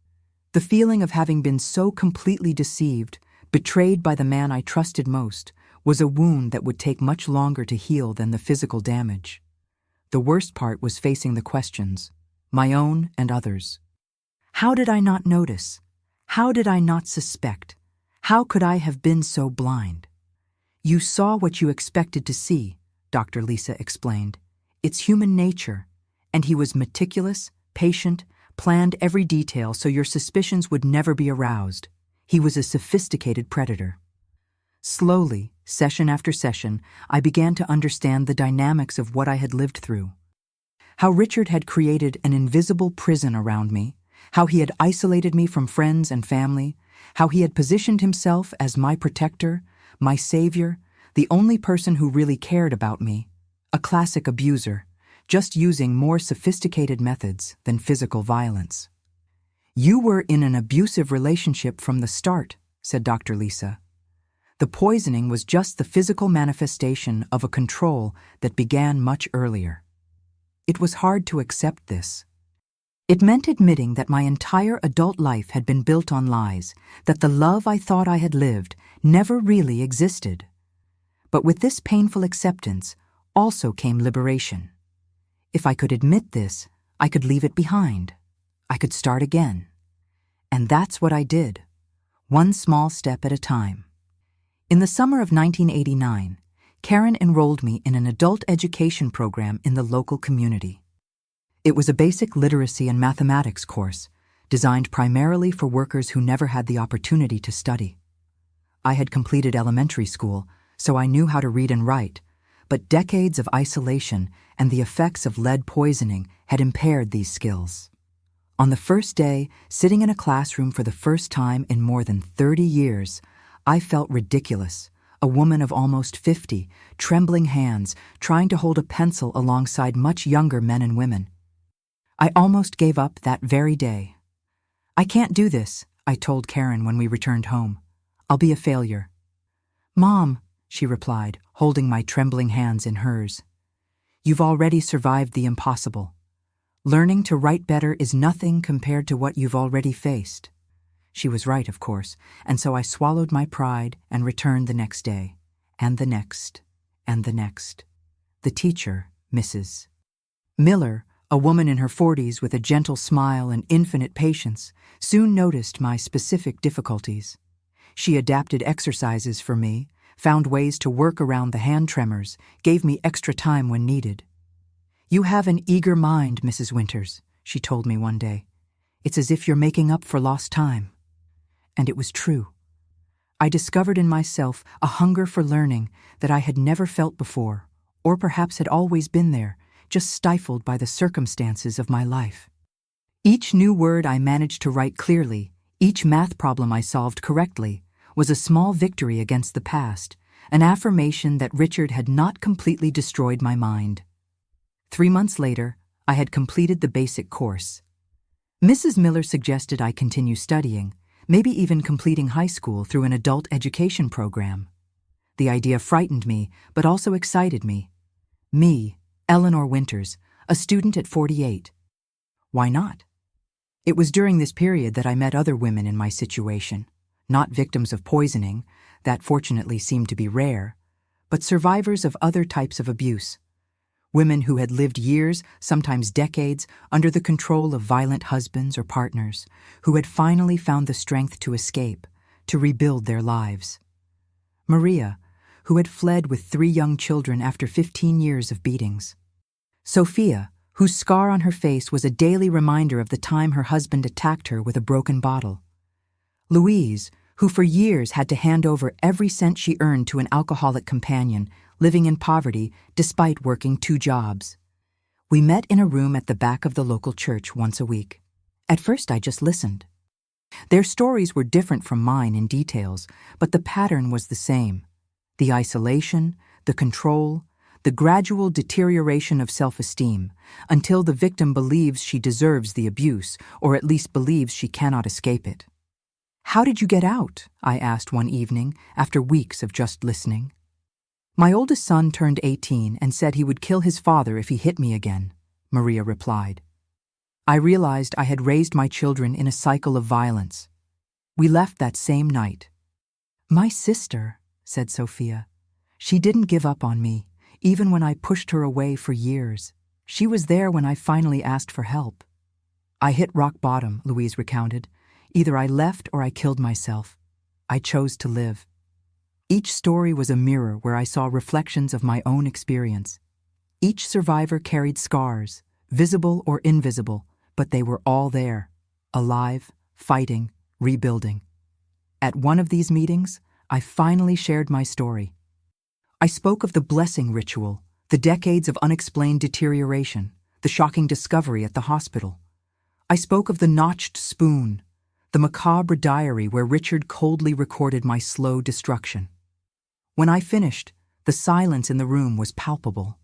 The feeling of having been so completely deceived, betrayed by the man I trusted most, was a wound that would take much longer to heal than the physical damage. The worst part was facing the questions, my own and others. How did I not notice? How did I not suspect? How could I have been so blind? "You saw what you expected to see," Dr. Lisa explained. "It's human nature." And he was meticulous, patient, planned every detail so your suspicions would never be aroused. He was a sophisticated predator. Slowly, session after session, I began to understand the dynamics of what I had lived through. How Richard had created an invisible prison around me, how he had isolated me from friends and family, how he had positioned himself as my protector, my savior, the only person who really cared about me, a classic abuser, just using more sophisticated methods than physical violence. "You were in an abusive relationship from the start," said Dr. Lisa. "The poisoning was just the physical manifestation of a control that began much earlier." It was hard to accept this. It meant admitting that my entire adult life had been built on lies, that the love I thought I had lived never really existed. But with this painful acceptance also came liberation. If I could admit this, I could leave it behind. I could start again. And that's what I did, one small step at a time. In the summer of 1989, Karen enrolled me in an adult education program in the local community. It was a basic literacy and mathematics course, designed primarily for workers who never had the opportunity to study. I had completed elementary school, so I knew how to read and write, but decades of isolation and the effects of lead poisoning had impaired these skills. On the first day, sitting in a classroom for the first time in more than 30 years, I felt ridiculous, a woman of almost 50, trembling hands, trying to hold a pencil alongside much younger men and women. I almost gave up that very day. "I can't do this," I told Karen when we returned home. "I'll be a failure." "Mom," she replied, holding my trembling hands in hers, "you've already survived the impossible. Learning to write better is nothing compared to what you've already faced." She was right, of course, and so I swallowed my pride and returned the next day, and the next, and the next. The teacher, Mrs. Miller, a woman in her 40s with a gentle smile and infinite patience, soon noticed my specific difficulties. She adapted exercises for me, found ways to work around the hand tremors, gave me extra time when needed. "You have an eager mind, Mrs. Winters," she told me one day. "It's as if you're making up for lost time." And it was true. I discovered in myself a hunger for learning that I had never felt before, or perhaps had always been there, just stifled by the circumstances of my life. Each new word I managed to write clearly, each math problem I solved correctly, was a small victory against the past, an affirmation that Richard had not completely destroyed my mind. 3 months later, I had completed the basic course. Mrs. Miller suggested I continue studying, maybe even completing high school through an adult education program. The idea frightened me, but also excited me. Me, Eleanor Winters, a student at 48. Why not? It was during this period that I met other women in my situation, not victims of poisoning, that fortunately seemed to be rare, but survivors of other types of abuse. Women who had lived years, sometimes decades, under the control of violent husbands or partners, who had finally found the strength to escape, to rebuild their lives. Maria, who had fled with 3 young children after 15 years of beatings. Sophia, whose scar on her face was a daily reminder of the time her husband attacked her with a broken bottle. Louise, who for years had to hand over every cent she earned to an alcoholic companion, living in poverty despite working 2 jobs. We met in a room at the back of the local church once a week. At first I just listened. Their stories were different from mine in details, but the pattern was the same. The isolation, the control, the gradual deterioration of self-esteem, until the victim believes she deserves the abuse, or at least believes she cannot escape it. "How did you get out?" I asked one evening, after weeks of just listening. "My oldest son turned 18 and said he would kill his father if he hit me again," Maria replied. I realized I had raised my children in a cycle of violence. We left that same night. "My sister," said Sophia. "She didn't give up on me, even when I pushed her away for years. She was there when I finally asked for help." "I hit rock bottom," Louise recounted. "Either I left or I killed myself. I chose to live." Each story was a mirror where I saw reflections of my own experience. Each survivor carried scars, visible or invisible, but they were all there, alive, fighting, rebuilding. At one of these meetings, I finally shared my story. I spoke of the blessing ritual, the decades of unexplained deterioration, the shocking discovery at the hospital. I spoke of the notched spoon, the macabre diary where Richard coldly recorded my slow destruction. When I finished, the silence in the room was palpable.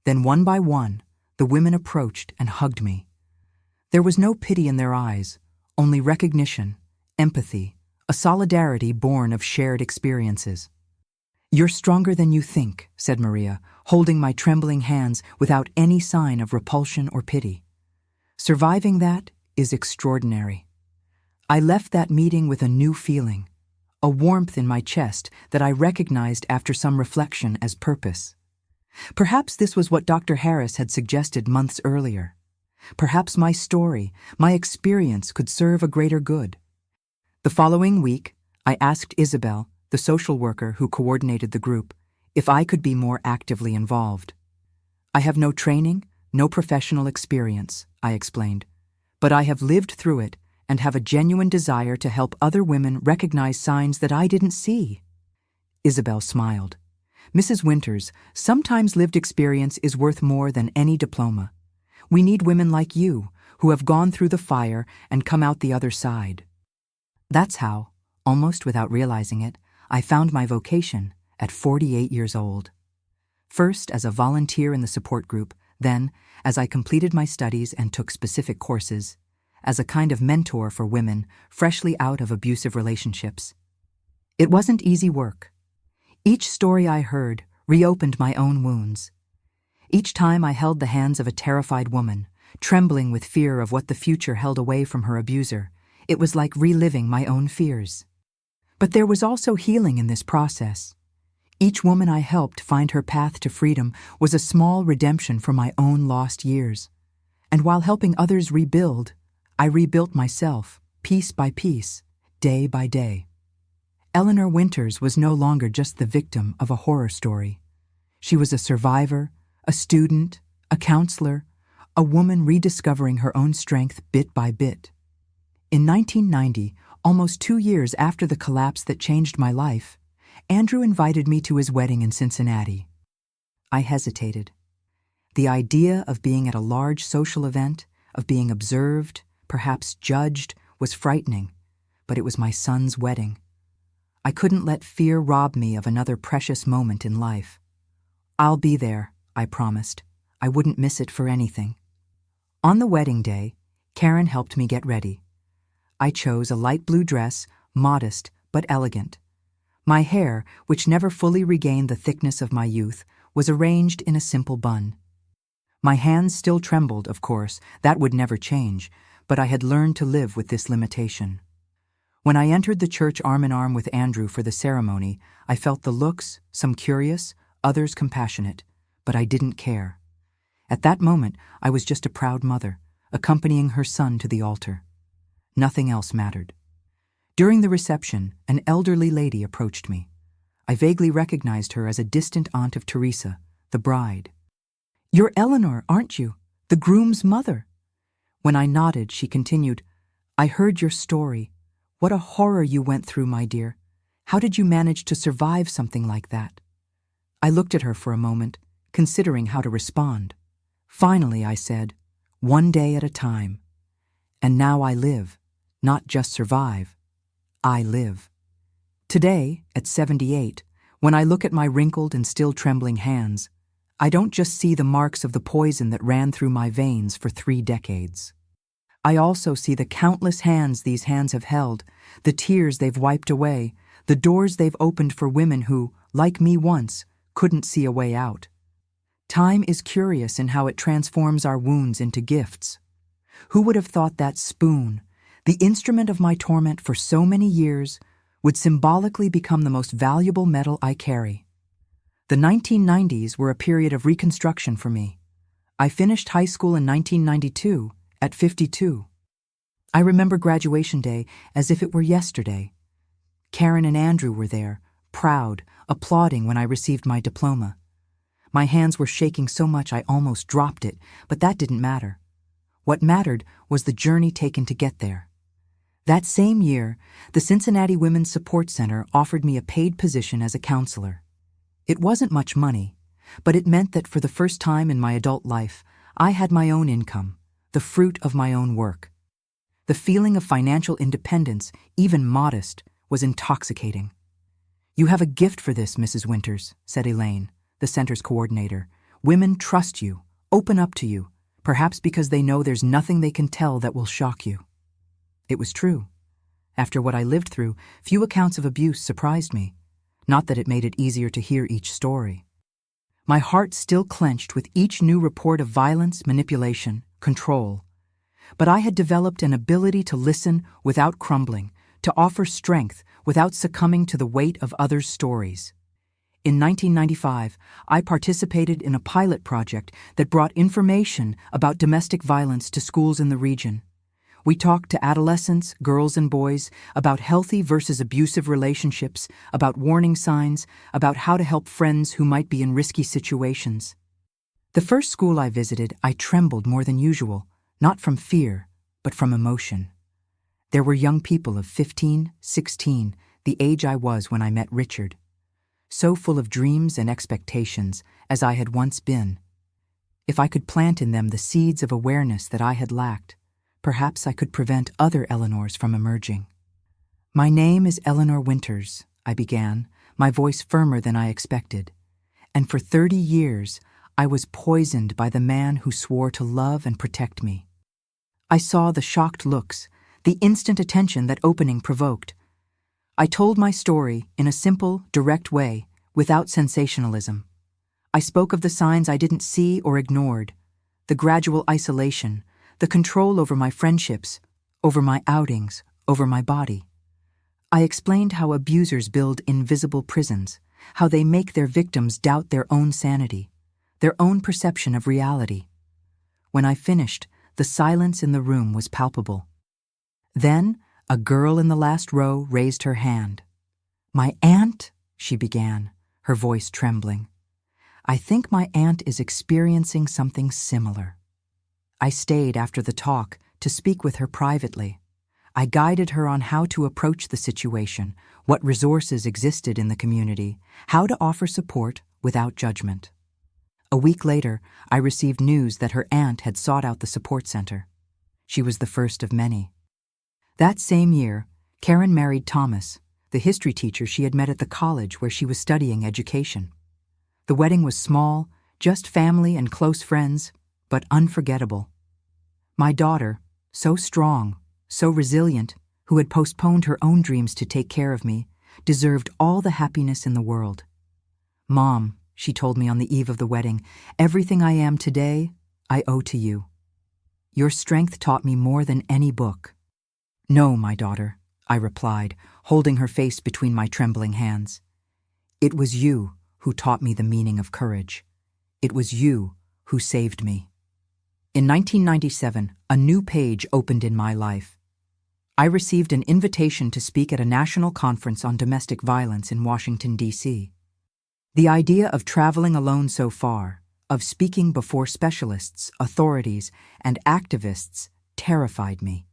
Then one by one, the women approached and hugged me. There was no pity in their eyes, only recognition, empathy, a solidarity born of shared experiences. "You're stronger than you think," said Maria, holding my trembling hands without any sign of repulsion or pity. "Surviving that is extraordinary." I left that meeting with a new feeling, a warmth in my chest that I recognized after some reflection as purpose. Perhaps this was what Dr. Harris had suggested months earlier. Perhaps my story, my experience could serve a greater good. The following week, I asked Isabel, the social worker who coordinated the group, if I could be more actively involved. "I have no training, no professional experience," I explained, "but I have lived through it and have a genuine desire to help other women recognize signs that I didn't see." Isabel smiled. "Mrs. Winters, sometimes lived experience is worth more than any diploma. We need women like you, who have gone through the fire and come out the other side." That's how, almost without realizing it, I found my vocation at 48 years old. First as a volunteer in the support group, then, as I completed my studies and took specific courses, as a kind of mentor for women freshly out of abusive relationships. It wasn't easy work. Each story I heard reopened my own wounds. Each time I held the hands of a terrified woman, trembling with fear of what the future held away from her abuser, it was like reliving my own fears. But there was also healing in this process. Each woman I helped find her path to freedom was a small redemption for my own lost years. And while helping others rebuild, I rebuilt myself, piece by piece, day by day. Eleanor Winters was no longer just the victim of a horror story. She was a survivor, a student, a counselor, a woman rediscovering her own strength bit by bit. In 1990, almost 2 years after the collapse that changed my life, Andrew invited me to his wedding in Cincinnati. I hesitated. The idea of being at a large social event, of being observed, perhaps judged, was frightening, but it was my son's wedding. I couldn't let fear rob me of another precious moment in life. "I'll be there," I promised. I wouldn't miss it for anything. On the wedding day, Karen helped me get ready. I chose a light blue dress, modest but elegant. My hair, which never fully regained the thickness of my youth, was arranged in a simple bun. My hands still trembled, of course, that would never change, but I had learned to live with this limitation. When I entered the church arm in arm with Andrew for the ceremony, I felt the looks, some curious, others compassionate, but I didn't care. At that moment, I was just a proud mother, accompanying her son to the altar. Nothing else mattered. During the reception, an elderly lady approached me. I vaguely recognized her as a distant aunt of Teresa, the bride. "You're Eleanor, aren't you? The groom's mother." When I nodded, she continued, "I heard your story. What a horror you went through, my dear. How did you manage to survive something like that?" I looked at her for a moment, considering how to respond. Finally, I said, "One day at a time. And now I live, not just survive. I live." Today, at 78, when I look at my wrinkled and still trembling hands, I don't just see the marks of the poison that ran through my veins for 3 decades. I also see the countless hands these hands have held, the tears they've wiped away, the doors they've opened for women who, like me once, couldn't see a way out. Time is curious in how it transforms our wounds into gifts. Who would have thought that spoon, the instrument of my torment for so many years, would symbolically become the most valuable metal I carry? The 1990s were a period of reconstruction for me. I finished high school in 1992, at 52. I remember graduation day as if it were yesterday. Karen and Andrew were there, proud, applauding when I received my diploma. My hands were shaking so much I almost dropped it, but that didn't matter. What mattered was the journey taken to get there. That same year, the Cincinnati Women's Support Center offered me a paid position as a counselor. It wasn't much money, but it meant that for the first time in my adult life, I had my own income, the fruit of my own work. The feeling of financial independence, even modest, was intoxicating. "You have a gift for this, Mrs. Winters," said Elaine, the center's coordinator. "Women trust you, open up to you, perhaps because they know there's nothing they can tell that will shock you." It was true. After what I lived through, few accounts of abuse surprised me. Not that it made it easier to hear each story. My heart still clenched with each new report of violence, manipulation, control. But I had developed an ability to listen without crumbling, to offer strength without succumbing to the weight of others' stories. In 1995, I participated in a pilot project that brought information about domestic violence to schools in the region. We talked to adolescents, girls and boys, about healthy versus abusive relationships, about warning signs, about how to help friends who might be in risky situations. The first school I visited, I trembled more than usual, not from fear, but from emotion. There were young people of 15, 16, the age I was when I met Richard. So full of dreams and expectations, as I had once been. If I could plant in them the seeds of awareness that I had lacked, perhaps I could prevent other Eleanors from emerging. "My name is Eleanor Winters," I began, my voice firmer than I expected. "And for 30 years, I was poisoned by the man who swore to love and protect me." I saw the shocked looks, the instant attention that opening provoked. I told my story in a simple, direct way, without sensationalism. I spoke of the signs I didn't see or ignored, the gradual isolation, the control over my friendships, over my outings, over my body. I explained how abusers build invisible prisons, how they make their victims doubt their own sanity, their own perception of reality. When I finished, the silence in the room was palpable. Then, a girl in the last row raised her hand. "My aunt," she began, her voice trembling. "I think my aunt is experiencing something similar." I stayed after the talk to speak with her privately. I guided her on how to approach the situation, what resources existed in the community, how to offer support without judgment. A week later, I received news that her aunt had sought out the support center. She was the first of many. That same year, Karen married Thomas, the history teacher she had met at the college where she was studying education. The wedding was small, just family and close friends, but unforgettable. My daughter, so strong, so resilient, who had postponed her own dreams to take care of me, deserved all the happiness in the world. "Mom," she told me on the eve of the wedding, "everything I am today, I owe to you. Your strength taught me more than any book." "No, my daughter," I replied, holding her face between my trembling hands. "It was you who taught me the meaning of courage. It was you who saved me." In 1997, a new page opened in my life. I received an invitation to speak at a national conference on domestic violence in Washington, D.C. The idea of traveling alone so far, of speaking before specialists, authorities, and activists terrified me.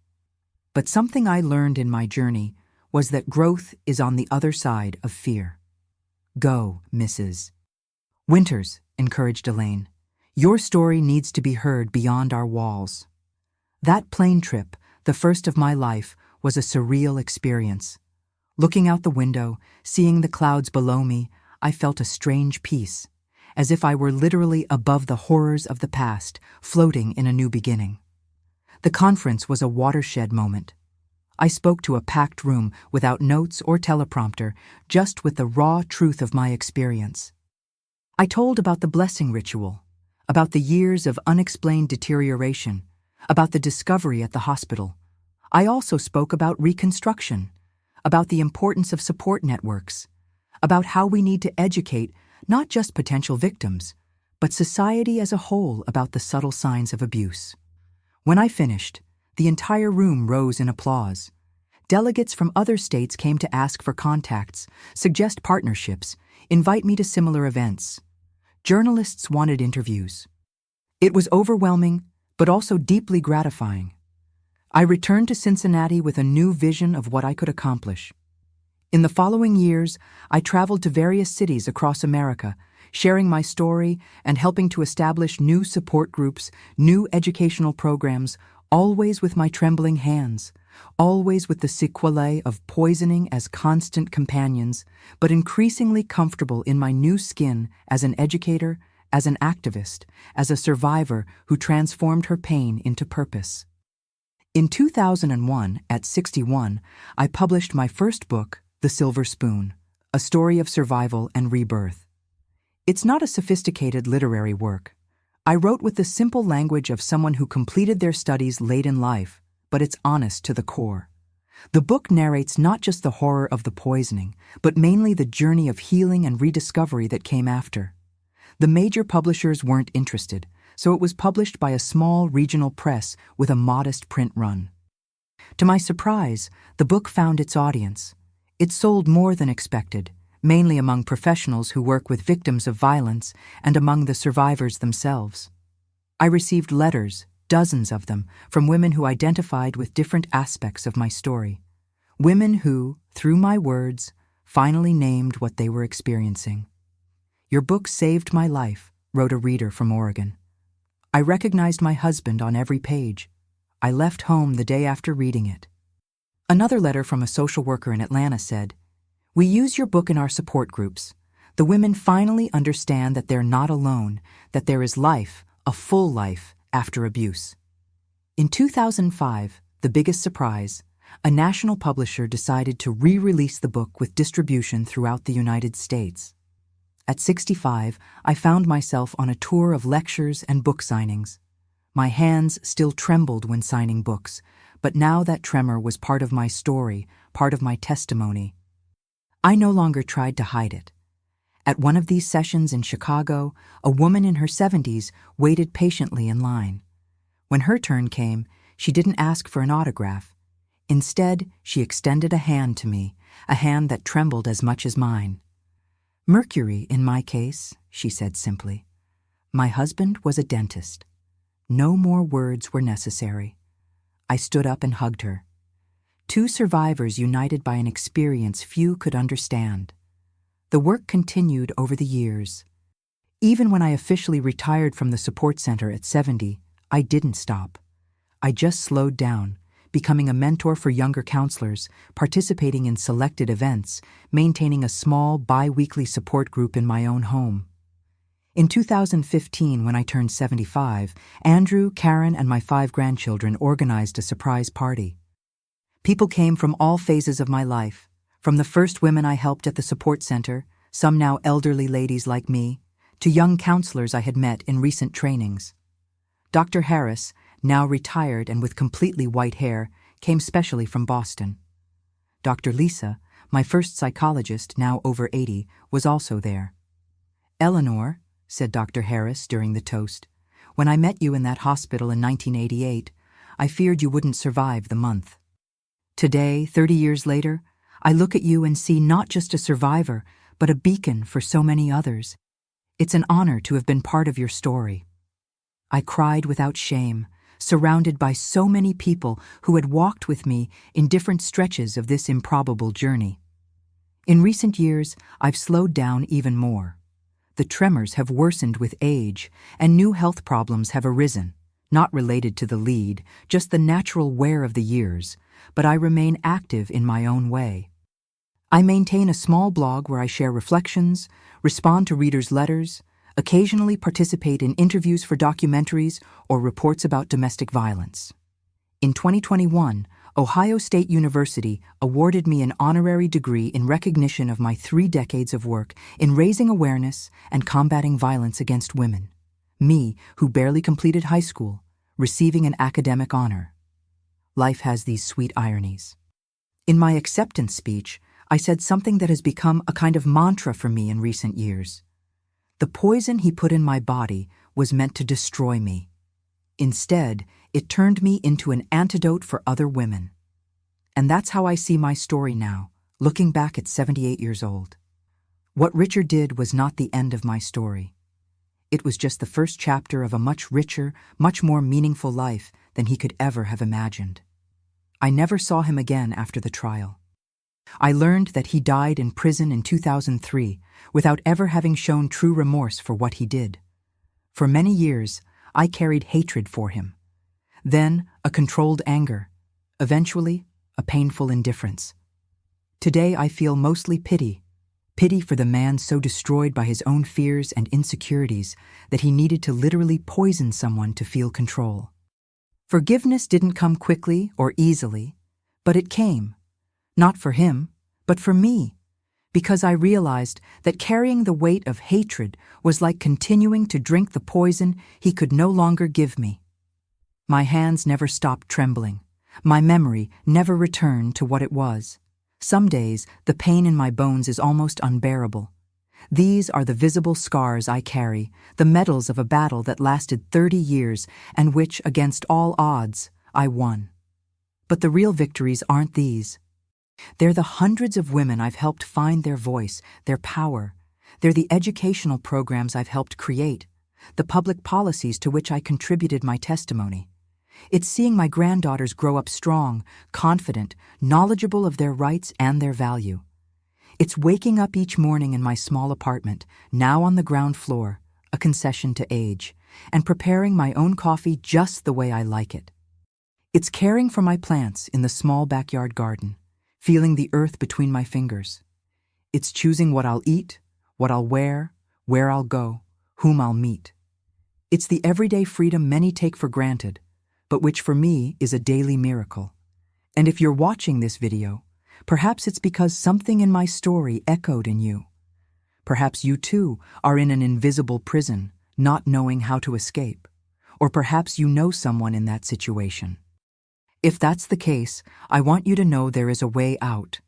But something I learned in my journey was that growth is on the other side of fear. "Go, Mrs. Winters," encouraged Elaine. "Your story needs to be heard beyond our walls." That plane trip, the first of my life, was a surreal experience. Looking out the window, seeing the clouds below me, I felt a strange peace, as if I were literally above the horrors of the past, floating in a new beginning. The conference was a watershed moment. I spoke to a packed room without notes or teleprompter, just with the raw truth of my experience. I told about the blessing ritual, about the years of unexplained deterioration, about the discovery at the hospital. I also spoke about reconstruction, about the importance of support networks, about how we need to educate not just potential victims, but society as a whole about the subtle signs of abuse. When I finished, the entire room rose in applause. Delegates from other states came to ask for contacts, suggest partnerships, invite me to similar events. Journalists wanted interviews. It was overwhelming, but also deeply gratifying. I returned to Cincinnati with a new vision of what I could accomplish. In the following years, I traveled to various cities across America, sharing my story and helping to establish new support groups, new educational programs, always with my trembling hands, always with the sequelae of poisoning as constant companions, but increasingly comfortable in my new skin as an educator, as an activist, as a survivor who transformed her pain into purpose. In 2001, at 61, I published my first book, The Silver Spoon, a story of survival and rebirth. It's not a sophisticated literary work. I wrote with the simple language of someone who completed their studies late in life, but it's honest to the core. The book narrates not just the horror of the poisoning, but mainly the journey of healing and rediscovery that came after. The major publishers weren't interested, so it was published by a small regional press with a modest print run. To my surprise, the book found its audience. It sold more than expected, mainly among professionals who work with victims of violence and among the survivors themselves. I received letters, dozens of them, from women who identified with different aspects of my story. Women who, through my words, finally named what they were experiencing. "Your book saved my life," wrote a reader from Oregon. "I recognized my husband on every page. I left home the day after reading it." Another letter from a social worker in Atlanta said, "We use your book in our support groups. The women finally understand that they're not alone, that there is life, a full life, after abuse." In 2005, the biggest surprise, a national publisher decided to re-release the book with distribution throughout the United States. At 65, I found myself on a tour of lectures and book signings. My hands still trembled when signing books, but now that tremor was part of my story, part of my testimony. I no longer tried to hide it. At one of these sessions in Chicago, a woman in her 70s waited patiently in line. When her turn came, she didn't ask for an autograph. Instead, she extended a hand to me, a hand that trembled as much as mine. "Mercury, in my case," she said simply. My husband was a dentist. No more words were necessary. I stood up and hugged her. Two survivors united by an experience few could understand. The work continued over the years. Even when I officially retired from the support center at 70, I didn't stop. I just slowed down, becoming a mentor for younger counselors, participating in selected events, maintaining a small bi-weekly support group in my own home. In 2015, when I turned 75, Andrew, Karen, and my 5 grandchildren organized a surprise party. People came from all phases of my life, from the first women I helped at the support center, some now elderly ladies like me, to young counselors I had met in recent trainings. Dr. Harris, now retired and with completely white hair, came specially from Boston. Dr. Lisa, my first psychologist, now over 80, was also there. "Eleanor," said Dr. Harris during the toast, "when I met you in that hospital in 1988, I feared you wouldn't survive the month. Today, 30 years later, I look at you and see not just a survivor, but a beacon for so many others. It's an honor to have been part of your story." I cried without shame, surrounded by so many people who had walked with me in different stretches of this improbable journey. In recent years, I've slowed down even more. The tremors have worsened with age, and new health problems have arisen, not related to the lead, just the natural wear of the years, but I remain active in my own way. I maintain a small blog where I share reflections, respond to readers' letters, occasionally participate in interviews for documentaries or reports about domestic violence. In 2021, Ohio State University awarded me an honorary degree in recognition of my 3 decades of work in raising awareness and combating violence against women. Me, who barely completed high school, receiving an academic honor. Life has these sweet ironies. In my acceptance speech, I said something that has become a kind of mantra for me in recent years. The poison he put in my body was meant to destroy me. Instead, it turned me into an antidote for other women. And that's how I see my story now, looking back at 78 years old. What Richard did was not the end of my story. It was just the first chapter of a much richer, much more meaningful life than he could ever have imagined. I never saw him again after the trial. I learned that he died in prison in 2003 without ever having shown true remorse for what he did. For many years, I carried hatred for him. Then, a controlled anger. Eventually, a painful indifference. Today I feel mostly pity. Pity for the man so destroyed by his own fears and insecurities that he needed to literally poison someone to feel control. Forgiveness didn't come quickly or easily, but it came. Not for him, but for me, because I realized that carrying the weight of hatred was like continuing to drink the poison he could no longer give me. My hands never stopped trembling. My memory never returned to what it was. Some days, the pain in my bones is almost unbearable. These are the visible scars I carry, the medals of a battle that lasted 30 years and which, against all odds, I won. But the real victories aren't these. They're the hundreds of women I've helped find their voice, their power. They're the educational programs I've helped create, the public policies to which I contributed my testimony. It's seeing my granddaughters grow up strong, confident, knowledgeable of their rights and their value. It's waking up each morning in my small apartment, now on the ground floor, a concession to age, and preparing my own coffee just the way I like it. It's caring for my plants in the small backyard garden, feeling the earth between my fingers. It's choosing what I'll eat, what I'll wear, where I'll go, whom I'll meet. It's the everyday freedom many take for granted, but which for me is a daily miracle. And if you're watching this video, perhaps it's because something in my story echoed in you. Perhaps you too are in an invisible prison, not knowing how to escape. Or perhaps you know someone in that situation. If that's the case, I want you to know there is a way out.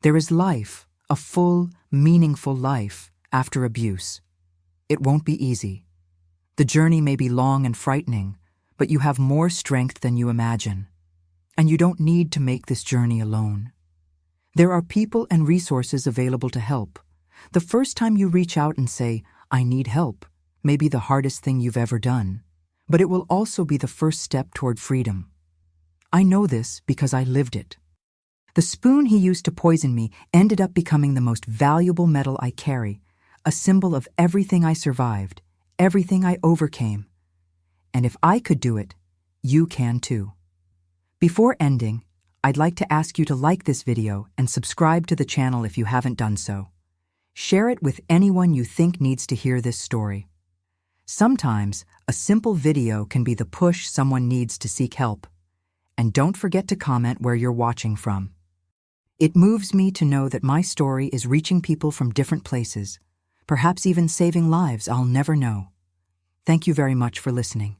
There is life, a full, meaningful life after abuse. It won't be easy. The journey may be long and frightening, but you have more strength than you imagine. And you don't need to make this journey alone. There are people and resources available to help. The first time you reach out and say, "I need help," may be the hardest thing you've ever done, but it will also be the first step toward freedom. I know this because I lived it. The spoon he used to poison me ended up becoming the most valuable medal I carry, a symbol of everything I survived, everything I overcame. And if I could do it, you can too. Before ending, I'd like to ask you to like this video and subscribe to the channel if you haven't done so. Share it with anyone you think needs to hear this story. Sometimes, a simple video can be the push someone needs to seek help. And don't forget to comment where you're watching from. It moves me to know that my story is reaching people from different places, perhaps even saving lives I'll never know. Thank you very much for listening.